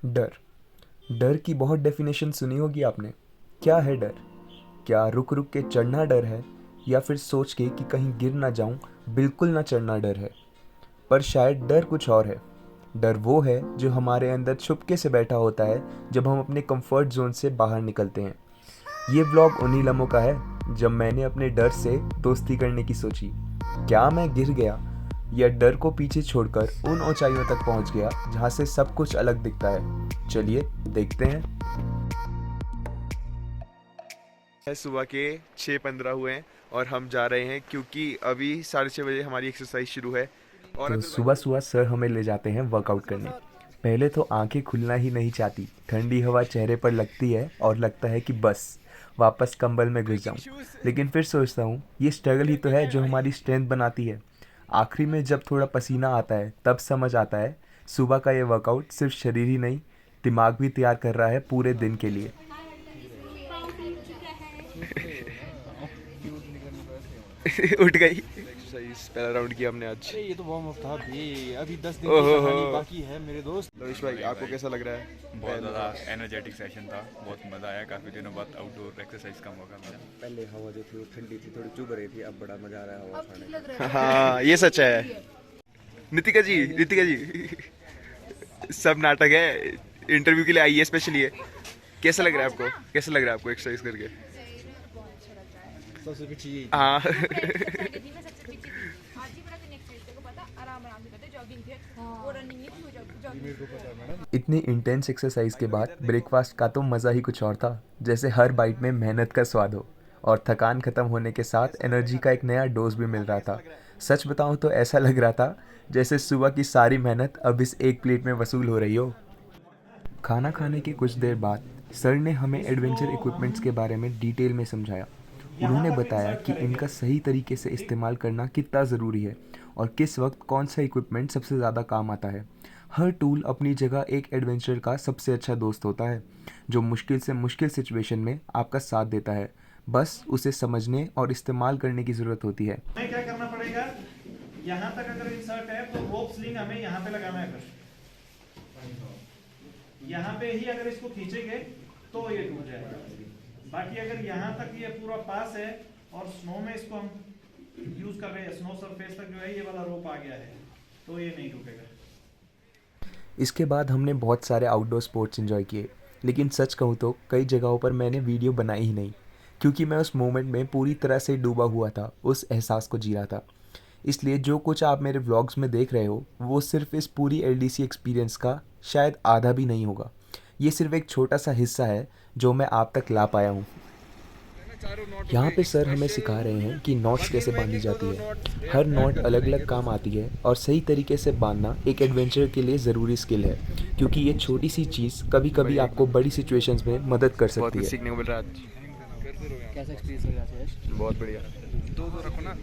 डर। डर की बहुत डेफिनेशन सुनी होगी आपने। क्या है डर? क्या रुक रुक के चढ़ना डर है, या फिर सोच के कि कहीं गिर ना जाऊं बिल्कुल ना चढ़ना डर है? पर शायद डर कुछ और है। डर वो है जो हमारे अंदर छुपके से बैठा होता है जब हम अपने कंफर्ट जोन से बाहर निकलते हैं। ये व्लॉग उन्हीं लम्हों का है जब मैंने अपने डर से दोस्ती करने की सोची। क्या मैं गिर गया, या डर को पीछे छोड़कर उन ऊंचाइयों तक पहुंच गया जहां से सब कुछ अलग दिखता है? चलिए देखते हैं। सुबह के 6:15 हुए हैं और हम जा रहे हैं क्योंकि अभी 6:30 बजे हमारी एक्सरसाइज शुरू है। और तो सुबह सुबह सर हमें ले जाते हैं वर्कआउट करने। पहले तो आंखें खुलना ही नहीं चाहती, ठंडी हवा चेहरे पर लगती है और लगता है कि बस वापस कंबल में घुस जाऊं। लेकिन फिर सोचता हूँ ये स्ट्रगल ही तो है जो हमारी स्ट्रेंथ बनाती है। आखिरी में जब थोड़ा पसीना आता है तब समझ आता है सुबह का ये वर्कआउट सिर्फ शरीर ही नहीं, दिमाग भी तैयार कर रहा है पूरे दिन के लिए। उठ गई। एक्सरसाइज पहला राउंड किया हमने आज। अरे ये तो वार्म अप था भी। अभी 10 दिन की ओहो कहानी बाकी है मेरे दोस्त। रविश भाई, आपको कैसा लग रहा है? बहुत ज़्यादा एनर्जेटिक सेशन था, बहुत मज़ा आया। काफ़ी दिनों बाद आउटडोर एक्सरसाइज का मौका मिला। पहले हवा जो थी वो ठंडी थी, थोड़ी चुभ रही थी, अब बड़ा मजा आ रहा है हवा खाने का। हाँ ये सच है। नितिका जी, नितिका जी, सब नाटक है। इंटरव्यू के लिए आई है स्पेशली है। कैसा लग रहा है आपको? कैसा लग रहा है आपको एक्सरसाइज करके? सबसे पीछे ये हाँ। इतनी इंटेंस एक्सरसाइज के बाद ब्रेकफास्ट का तो मज़ा ही कुछ और था। जैसे हर बाइट में मेहनत का स्वाद हो, और थकान खत्म होने के साथ एनर्जी का एक नया डोज भी मिल रहा था। सच बताऊं तो ऐसा लग रहा था जैसे सुबह की सारी मेहनत अब इस एक प्लेट में वसूल हो रही हो। खाना खाने के कुछ देर बाद सर ने हमें एडवेंचर इक्विपमेंट्स के बारे में डिटेल में समझाया। उन्होंने बताया कि इनका सही तरीके से इस्तेमाल करना कितना ज़रूरी है और किस वक्त कौन सा इक्विपमेंट सबसे ज़्यादा काम आता है। हर टूल अपनी जगह एक एडवेंचर का सबसे अच्छा दोस्त होता है, जो मुश्किल से मुश्किल सिचुएशन में आपका साथ देता है। बस उसे समझने और इस्तेमाल करने की ज़रूरत होती है। हमें क्या करना पड़ेगा, यहाँ तक अगर इंसर्ट है तो रोप स्लिंग हमें यहाँ पे लगाना है। यहाँ पे ही अगर इसको खींचेंगे तो ये टूट जाएगा। बाकी अगर यहाँ तक ये पूरा पास है और स्नो में इसको हम यूज कर रहे हैं, स्नो सरफेस तक जो है ये वाला रोप आ गया है, तो ये नहीं टूटेगा। इसके बाद हमने बहुत सारे आउटडोर स्पोर्ट्स एंजॉय किए, लेकिन सच कहूँ तो कई जगहों पर मैंने वीडियो बनाई ही नहीं, क्योंकि मैं उस मोमेंट में पूरी तरह से डूबा हुआ था, उस एहसास को जी रहा था। इसलिए जो कुछ आप मेरे व्लॉग्स में देख रहे हो वो सिर्फ इस पूरी एलडीसी एक्सपीरियंस का शायद आधा भी नहीं होगा। ये सिर्फ एक छोटा सा हिस्सा है जो मैं आप तक ला पाया हूँ। यहाँ पे सर हमें सिखा रहे हैं कि नॉट्स कैसे बांधी जाती है। हर नॉट अलग अलग काम आती है और सही तरीके से बांधना एक एडवेंचर के लिए ज़रूरी स्किल है, क्योंकि ये छोटी सी चीज़ कभी कभी आपको बड़ी सिचुएशंस में मदद कर सकती है। सीखने को मिल रहा है। कैसा एक्सपीरियंस लग रहा है? बहुत बढ़िया। दो दो रखो ना।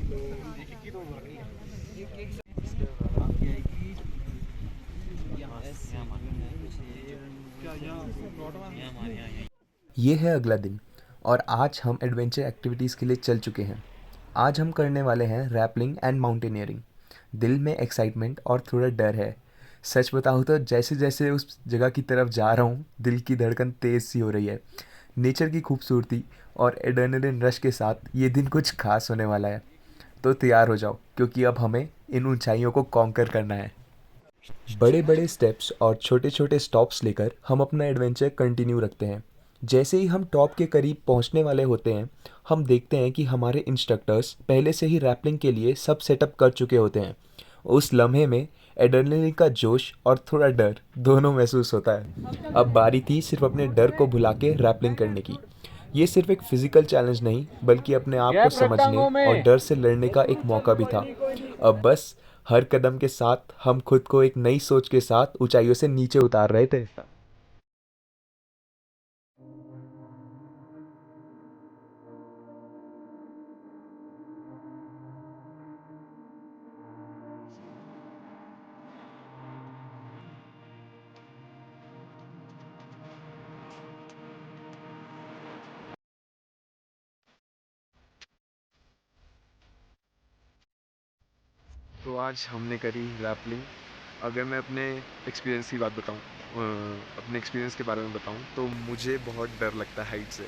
ये है अगला दिन और आज हम एडवेंचर एक्टिविटीज़ के लिए चल चुके हैं। आज हम करने वाले हैं रैपलिंग एंड माउंटेनियरिंग। दिल में एक्साइटमेंट और थोड़ा डर है। सच बताऊँ तो जैसे जैसे उस जगह की तरफ जा रहा हूँ दिल की धड़कन तेज़ सी हो रही है। नेचर की खूबसूरती और एड्रेनलिन रश के साथ ये दिन कुछ खास होने वाला है। तो तैयार हो जाओ, क्योंकि अब हमें इन ऊंचाइयों को कॉन्कर करना है। बड़े बड़े स्टेप्स और छोटे छोटे स्टॉप्स लेकर हम अपना एडवेंचर कंटिन्यू रखते हैं। जैसे ही हम टॉप के करीब पहुंचने वाले होते हैं, हम देखते हैं कि हमारे इंस्ट्रक्टर्स पहले से ही रैपलिंग के लिए सब सेटअप कर चुके होते हैं। उस लम्हे में एड्रेनलिन का जोश और थोड़ा डर दोनों महसूस होता है। अब बारी थी सिर्फ अपने डर को भुला के रैपलिंग करने की। ये सिर्फ एक फिजिकल चैलेंज नहीं, बल्कि अपने आप को समझने और डर से लड़ने का एक मौका भी था। अब बस हर कदम के साथ हम खुद को एक नई सोच के साथ ऊंचाइयों से नीचे उतार रहे थे। तो आज हमने करी रैपलिंग अगर मैं अपने एक्सपीरियंस की बात बताऊं, अपने एक्सपीरियंस के बारे में बताऊं, तो मुझे बहुत डर लगता है हाइट से,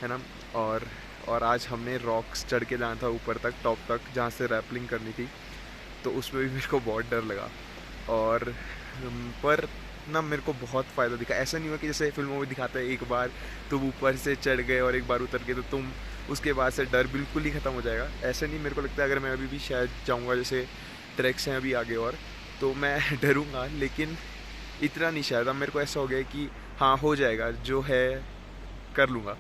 है ना। और आज हमने रॉक्स चढ़ के जाना था ऊपर तक, टॉप तक, जहाँ से रैपलिंग करनी थी, तो उसमें भी मेरे को बहुत डर लगा। और पर ना मेरे को बहुत फ़ायदा दिखा। ऐसा नहीं हुआ कि जैसे फिल्मों में दिखाते हैं एक बार तुम ऊपर से चढ़ गए और एक बार उतर गए तो तुम उसके बाद से डर बिल्कुल ही ख़त्म हो जाएगा। ऐसा नहीं, मेरे को लगता है अगर मैं अभी भी शायद जाऊँगा, जैसे ट्रैक्स हैं अभी आगे और, तो मैं डरूँगा, लेकिन इतना नहीं शायद। अब मेरे को ऐसा हो गया कि हाँ हो जाएगा, जो है कर लूँगा।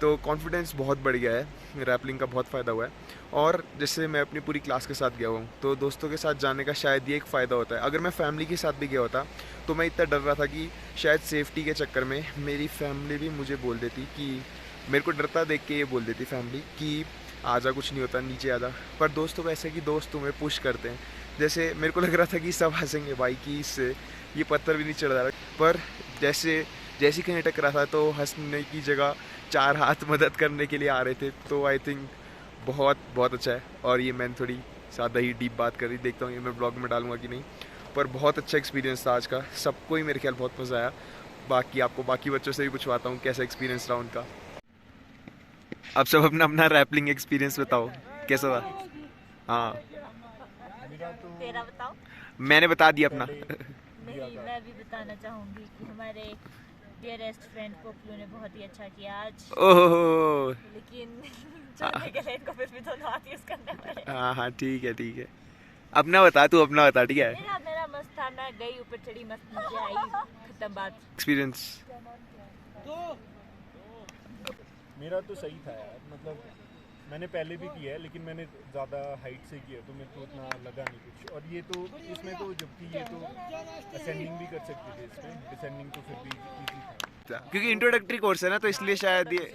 तो कॉन्फिडेंस बहुत बढ़ गया है, रैपलिंग का बहुत फ़ायदा हुआ है। और जैसे मैं अपनी पूरी क्लास के साथ गया हूँ, तो दोस्तों के साथ जाने का शायद ये एक फ़ायदा होता है। अगर मैं फैमिली के साथ भी गया होता तो मैं इतना डर रहा था कि शायद सेफ्टी के चक्कर में मेरी फैमिली भी मुझे बोल देती कि, मेरे को डरता देख के ये बोल देती फैमिली कि आजा, कुछ नहीं होता, नीचे आजा। पर दोस्तों को ऐसे कि दोस्त तुम्हें पुश करते हैं। जैसे मेरे को लग रहा था कि सब हंसेंगे भाई कि इससे ये पत्थर भी नहीं चढ़ रहा, पर जैसे कहीं टकरा था तो हंसने की जगह 4 हाथ मदद करने के लिए आ रहे थे। तो आई थिंक बहुत अच्छा है। और ये मैंने थोड़ी ज़्यादा ही डीप बात करी, देखता हूँ ये मैं ब्लॉग में डालूंगा कि नहीं, पर बहुत अच्छा एक्सपीरियंस था आज का। सबको ही मेरे ख्याल बहुत मज़ा आया। बाकी आपको बाकी बच्चों से भी पूछवाता हूँ कैसा एक्सपीरियंस रहा उनका। अब सब अपना अपना रैपलिंग एक्सपीरियंस बताओ कैसा था। हाँ तेरा बताओ। मैंने बता दिया अपना। नहीं, मैं भी बताना चाहूँगी कि हमारे डियरेस्ट फ्रेंड पोपलू ने बहुत ही अच्छा किया आज। ओह लेकिन चढ़ने के लिए इनको फिर भी दोनों हाथ यूज करने पड़े। हाँ ठीक है। अपना बता, तू अपना बता, ठीक है। मेरा मस्त था, मैं गई ऊपर चढ़ी, मस्त नीचे आई, खत्म बात। एक्सपीरियंस मेरा तो सही था यार, मतलब मैंने पहले भी किया है लेकिन मैंने ज़्यादा हाइट से किया तो मेरे को उतना लगा नहीं कुछ। और ये तो इसमें तो जबकि ये तो असेंडिंग भी कर सकते थे, इसमें डिसेंडिंग तो फिर भी इजी था क्योंकि इंट्रोडक्टरी कोर्स है ना, तो इसलिए शायद ये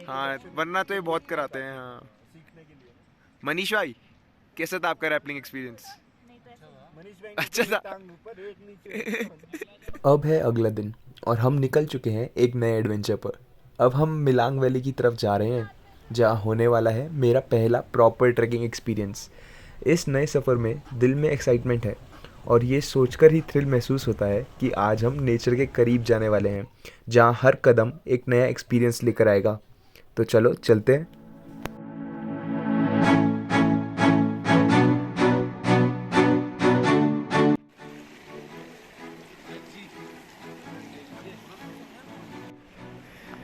हाँ वरना तो ये बहुत कराते हैं। हाँ सीखने के लिए। मनीष भाई कैसा था आपका रैपलिंग एक्सपीरियंस? मनीष भाई अच्छा था। टांग ऊपर एक नीचे। अब है अगला दिन और हम निकल चुके हैं एक नए एडवेंचर पर। अब हम मिलांग वैली की तरफ जा रहे हैं, जहाँ होने वाला है मेरा पहला प्रॉपर ट्रैकिंग एक्सपीरियंस। इस नए सफ़र में दिल में एक्साइटमेंट है और ये सोचकर ही थ्रिल महसूस होता है कि आज हम नेचर के करीब जाने वाले हैं, जहाँ हर कदम एक नया एक्सपीरियंस लेकर आएगा। तो चलो चलते हैं।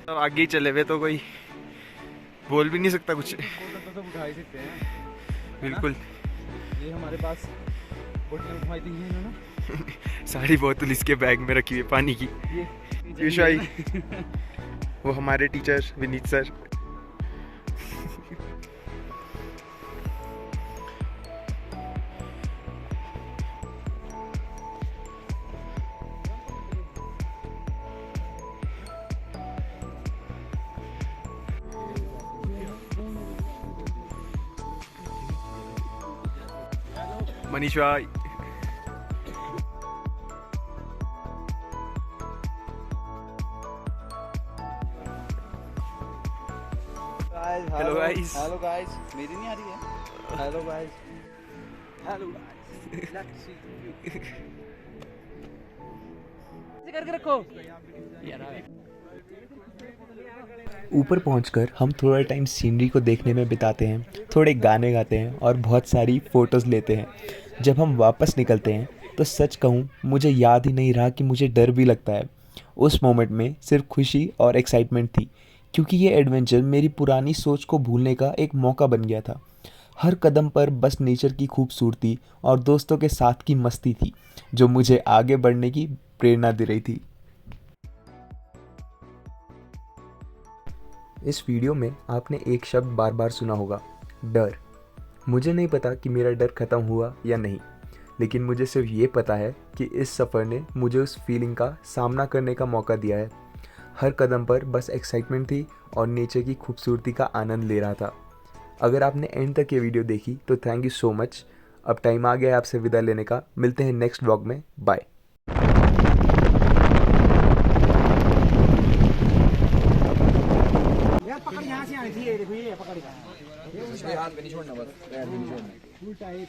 अब आगे ही चले हुए तो कोई बोल भी नहीं सकता कुछ। तो उठा ही सकते हैं। बिल्कुल। ये हमारे पास बोतलें घुमाई दी हैं इन्होंने। सारी बोतल इसके बैग में रखी हुई है पानी की। पीयूष भाई वो हमारे टीचर विनीत सर। मनीष भाई हेलो गाइस। हेलो गाइस, मेरी नहीं आ रही है। Hello guys, hello guys, let's see you करके रखो। ऊपर पहुंचकर हम थोड़ा टाइम सीनरी को देखने में बिताते हैं, थोड़े गाने गाते हैं और बहुत सारी फ़ोटोज़ लेते हैं। जब हम वापस निकलते हैं तो सच कहूँ मुझे याद ही नहीं रहा कि मुझे डर भी लगता है। उस मोमेंट में सिर्फ खुशी और एक्साइटमेंट थी, क्योंकि ये एडवेंचर मेरी पुरानी सोच को भूलने का एक मौका बन गया था। हर कदम पर बस नेचर की खूबसूरती और दोस्तों के साथ की मस्ती थी, जो मुझे आगे बढ़ने की प्रेरणा दे रही थी। इस वीडियो में आपने एक शब्द बार बार सुना होगा, डर। मुझे नहीं पता कि मेरा डर ख़त्म हुआ या नहीं, लेकिन मुझे सिर्फ ये पता है कि इस सफ़र ने मुझे उस फीलिंग का सामना करने का मौका दिया है। हर कदम पर बस एक्साइटमेंट थी और नेचर की खूबसूरती का आनंद ले रहा था। अगर आपने एंड तक ये वीडियो देखी तो थैंक यू सो मच। अब टाइम आ गया है आपसे विदा लेने का। मिलते हैं नेक्स्ट व्लॉग में। बाय। पकड़ यहाँ से आई थी, ये देखो ये पकड़ का। हाथ पे नहीं छोड़ना, बस पैर भी नहीं छोड़ना।